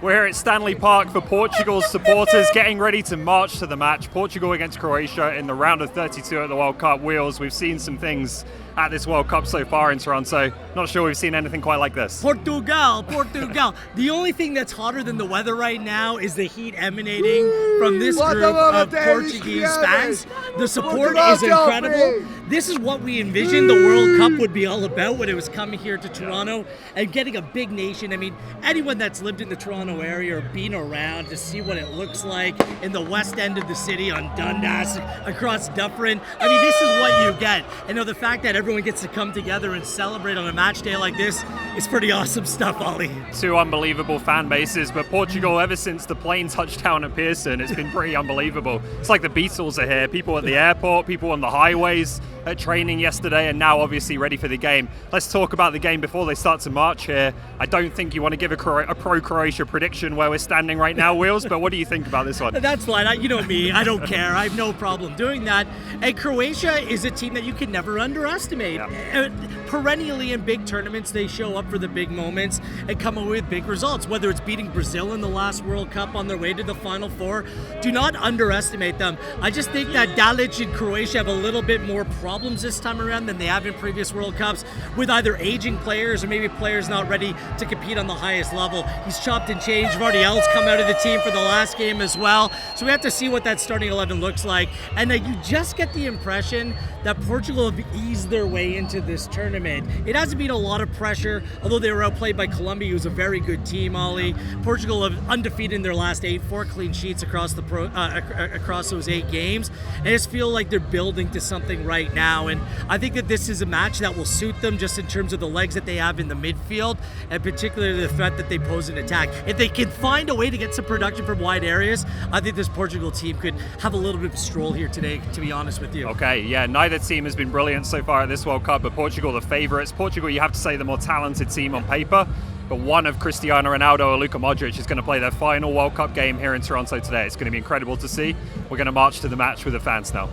We're here at Stanley Park for Portugal's supporters getting ready to march to the match. Portugal against Croatia in the round of 32 at the World Cup. Wheels, we've seen some things at this World Cup so far in Toronto. Not sure we've seen anything quite like this. Portugal. The only thing that's hotter than the weather right now is the heat emanating from this group of Portuguese fans. The support is incredible. This is what we envisioned the World Cup would be all about when it was coming here to Toronto and getting a big nation. I mean, anyone that's lived in the Toronto area or been around to see what it looks like in the west end of the city on Dundas, across Dufferin. I mean, this is what you get. And the fact that everyone gets to come together and celebrate on a match day like this is pretty awesome stuff, Ollie. Two unbelievable fan bases, but Portugal, ever since the plane touched down at Pearson, it's been pretty unbelievable. It's like the Beatles are here. People at the airport, people on the highways, at training yesterday, and now obviously ready for the game. Let's talk about the game before they start to march here. I don't think you want to give a pro-Croatia prediction where we're standing right now, Wheels, but what do you think about this one? That's fine. You know me. I don't care. I have no problem doing that. And Croatia is a team that you can never underestimate. Yeah. Perennially in big tournaments, they show up for the big moments and come away with big results, whether it's beating Brazil in the last World Cup on their way to the Final Four. Do not underestimate them. I just think that Dalic and Croatia have a little bit more problems this time around than they have in previous World Cups with either aging players or maybe players not ready to compete on the highest level. He's chopped and changed. Vardiel's come out of the team for the last game as well. So we have to see what that starting 11 looks like. And you just get the impression that Portugal have eased their way into this tournament. It hasn't been a lot of pressure, although they were outplayed by Colombia, who's a very good team, Ollie. Portugal have undefeated in their last 8, 4 clean sheets across across those 8 games. And I just feel like they're building to something right now. And I think that this is a match that will suit them just in terms of the legs that they have in the midfield, and particularly the threat that they pose in attack. If they can find a way to get some production from wide areas, I think this Portugal team could have a little bit of a stroll here today, to be honest with you. Okay, yeah, neither team has been brilliant so far at this World Cup, but Portugal the favourites. Portugal, you have to say, the more talented team on paper, but one of Cristiano Ronaldo or Luka Modric is going to play their final World Cup game here in Toronto today. It's going to be incredible to see. We're going to march to the match with the fans now.